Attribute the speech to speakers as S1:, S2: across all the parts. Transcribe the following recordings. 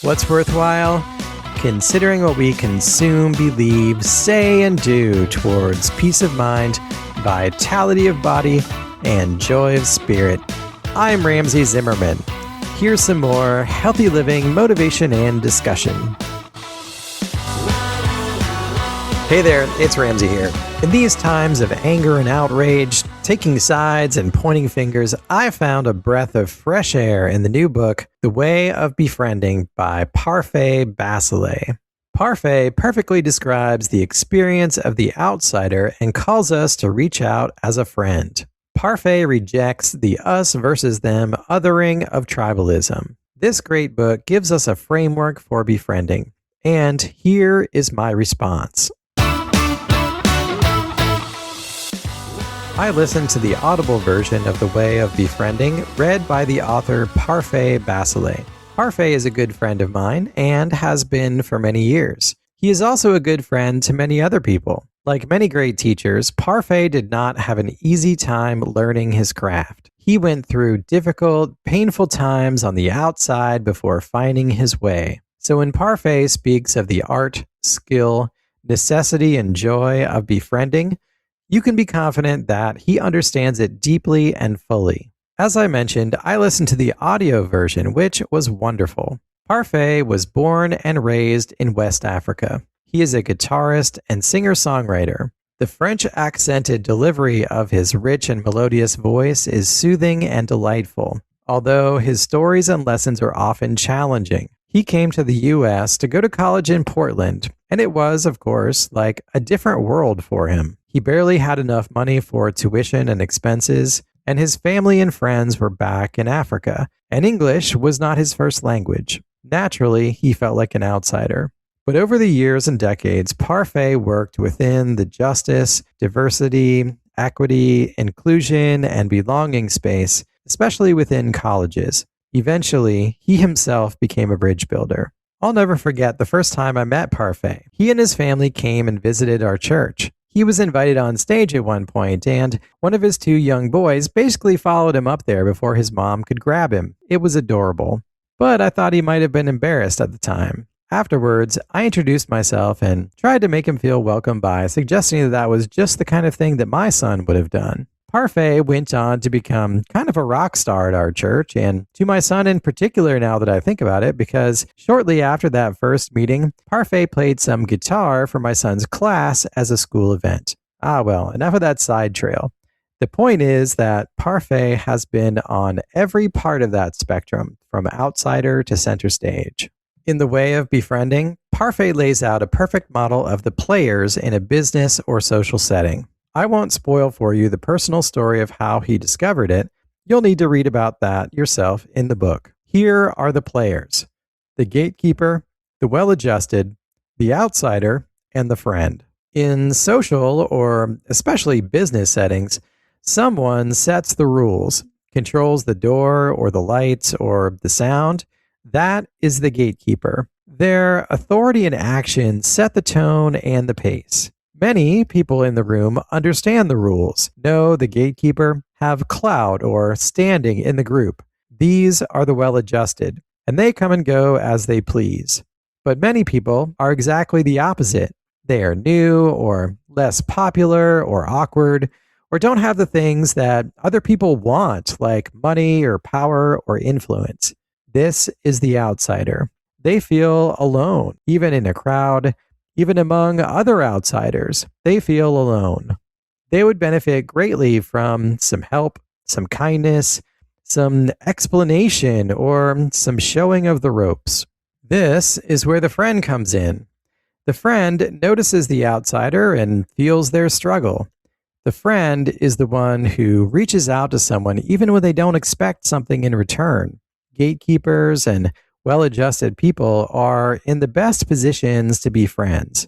S1: What's worthwhile? Considering what we consume, believe, say, and do towards peace of mind, vitality of body, and joy of spirit. I'm Ramsey Zimmerman. Here's some more healthy living, motivation, and discussion. Hey there, it's Ramsey here. In these times of anger and outrage, taking sides and pointing fingers, I found a breath of fresh air in the new book, The Way of Befriending by Parfait Bassalé. Parfait perfectly describes the experience of the outsider and calls us to reach out as a friend. Parfait rejects the us versus them othering of tribalism. This great book gives us a framework for befriending, and here is my response. I listened to the Audible version of The Way of Befriending, read by the author Parfait Bassalé. Parfait is a good friend of mine and has been for many years. He is also a good friend to many other people. Like many great teachers, Parfait did not have an easy time learning his craft. He went through difficult, painful times on the outside before finding his way. So when Parfait speaks of the art, skill, necessity, and joy of befriending, you can be confident that he understands it deeply and fully. As I mentioned, I listened to the audio version, which was wonderful. Parfait was born and raised in West Africa. He is a guitarist and singer-songwriter. The French-accented delivery of his rich and melodious voice is soothing and delightful, although his stories and lessons are often challenging. He came to the U.S. to go to college in Portland, and it was, of course, like a different world for him. He barely had enough money for tuition and expenses, and his family and friends were back in Africa, and English was not his first language. Naturally, he felt like an outsider. But over the years and decades, Parfait worked within the justice, diversity, equity, inclusion, and belonging space, especially within colleges. Eventually, he himself became a bridge builder. I'll never forget the first time I met Parfait. He and his family came and visited our church. He was invited on stage at one point, and one of his two young boys basically followed him up there before his mom could grab him. It was adorable, but I thought he might have been embarrassed at the time. Afterwards, I introduced myself and tried to make him feel welcome by suggesting that was just the kind of thing that my son would have done. Parfait went on to become kind of a rock star at our church, and to my son in particular now that I think about it, because shortly after that first meeting, Parfait played some guitar for my son's class as a school event. Well, enough of that side trail. The point is that Parfait has been on every part of that spectrum, from outsider to center stage. In The Way of Befriending, Parfait lays out a perfect model of the players in a business or social setting. I won't spoil for you the personal story of how he discovered it. You'll need to read about that yourself in the book. Here are the players: the gatekeeper, the well-adjusted, the outsider, and the friend. In social or especially business settings, someone sets the rules, controls the door or the lights or the sound. That is the gatekeeper. Their authority and action set the tone and the pace. Many people in the room understand the rules, know the gatekeeper, have clout or standing in the group. These are the well-adjusted, and they come and go as they please. But many people are exactly the opposite. They are new or less popular or awkward, or don't have the things that other people want, like money or power or influence. This is the outsider. They feel alone, even in a crowd. Even among other outsiders, they feel alone. They would benefit greatly from some help, some kindness, some explanation, or some showing of the ropes. This is where the friend comes in. The friend notices the outsider and feels their struggle. The friend is the one who reaches out to someone even when they don't expect something in return. Gatekeepers and well-adjusted people are in the best positions to be friends.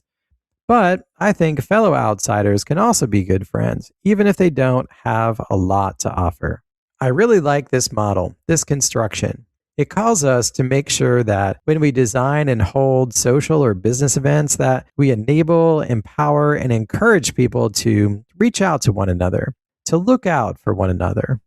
S1: But I think fellow outsiders can also be good friends, even if they don't have a lot to offer. I really like this model, this construction. It calls us to make sure that when we design and hold social or business events, that we enable, empower, and encourage people to reach out to one another, to look out for one another.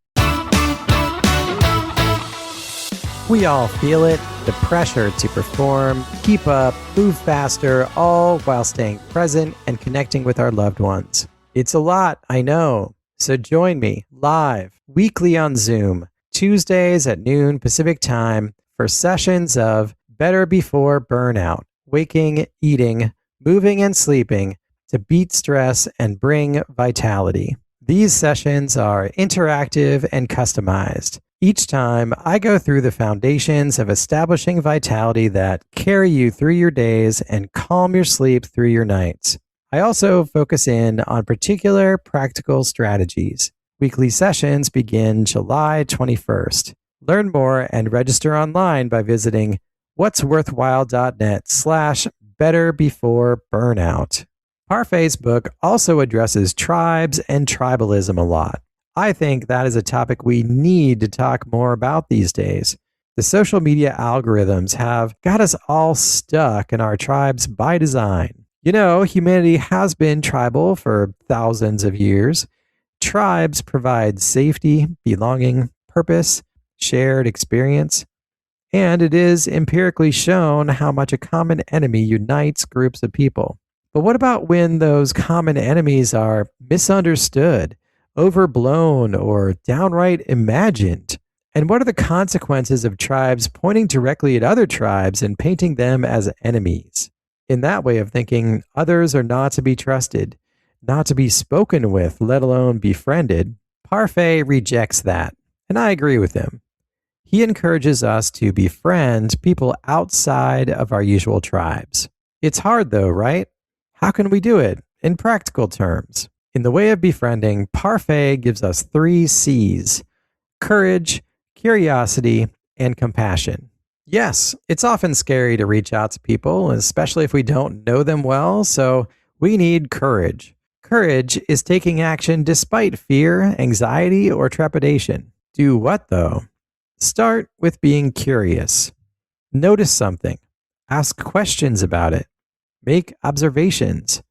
S1: We all feel it. the pressure to perform, keep up, move faster, all while staying present and connecting with our loved ones. It's a lot, I know. So join me live, weekly on Zoom, Tuesdays at noon Pacific time for sessions of Better Before Burnout, waking, eating, moving, and sleeping to beat stress and bring vitality. These sessions are interactive and customized. Each time, I go through the foundations of establishing vitality that carry you through your days and calm your sleep through your nights. I also focus in on particular practical strategies. Weekly sessions begin July 21st. Learn more and register online by visiting whatsworthwhile.net/betterbeforeburnout. Parfait's book also addresses tribes and tribalism a lot. I think that is a topic we need to talk more about these days. The social media algorithms have got us all stuck in our tribes by design. You know, humanity has been tribal for thousands of years. Tribes provide safety, belonging, purpose, shared experience, and it is empirically shown how much a common enemy unites groups of people. But what about when those common enemies are misunderstood, overblown, or downright imagined? And what are the consequences of tribes pointing directly at other tribes and painting them as enemies? In that way of thinking, others are not to be trusted, not to be spoken with, let alone befriended. Parfait rejects that, and I agree with him. He encourages us to befriend people outside of our usual tribes. It's hard though, right? How can we do it in practical terms? In the way of befriending, Parfait gives us 3 C's: courage, curiosity, and compassion. Yes, it's often scary to reach out to people, especially if we don't know them well, so we need courage. Courage is taking action despite fear, anxiety, or trepidation. Do what though? Start with being curious. Notice something. Ask questions about it. Make observations.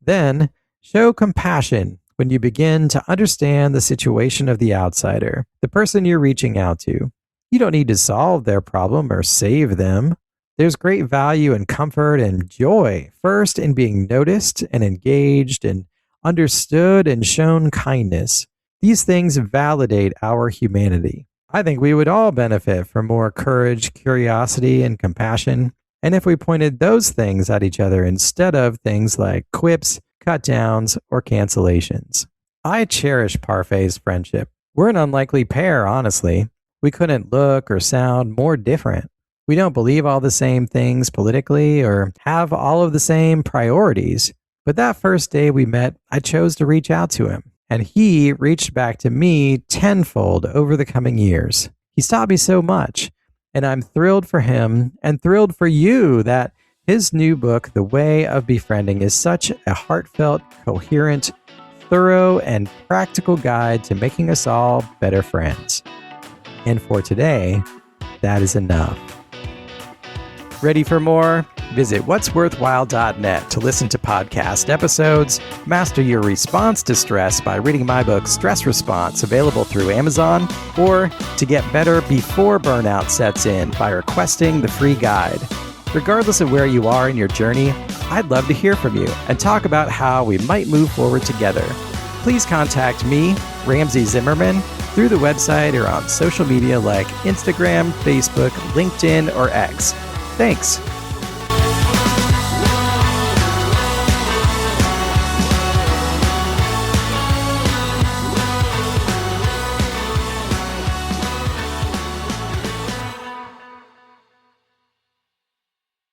S1: Then, show compassion when you begin to understand the situation of the outsider, the person you're reaching out to. You don't need to solve their problem or save them. There's great value and comfort and joy, first in being noticed and engaged and understood and shown kindness. These things validate our humanity. I think we would all benefit from more courage, curiosity, and compassion. And if we pointed those things at each other instead of things like quips, cut downs, or cancellations. I cherish Parfait's friendship. We're an unlikely pair, honestly. We couldn't look or sound more different. We don't believe all the same things politically or have all of the same priorities. But that first day we met, I chose to reach out to him. And he reached back to me tenfold over the coming years. He's taught me so much. And I'm thrilled for him and thrilled for you that his new book, The Way of Befriending, is such a heartfelt, coherent, thorough, and practical guide to making us all better friends. And for today, that is enough. Ready for more? Visit whatsworthwhile.net to listen to podcast episodes, master your response to stress by reading my book, Stress Response, available through Amazon, or to get better before burnout sets in by requesting the free guide. Regardless of where you are in your journey, I'd love to hear from you and talk about how we might move forward together. Please contact me, Ramsey Zimmerman, through the website or on social media like Instagram, Facebook, LinkedIn, or X. Thanks.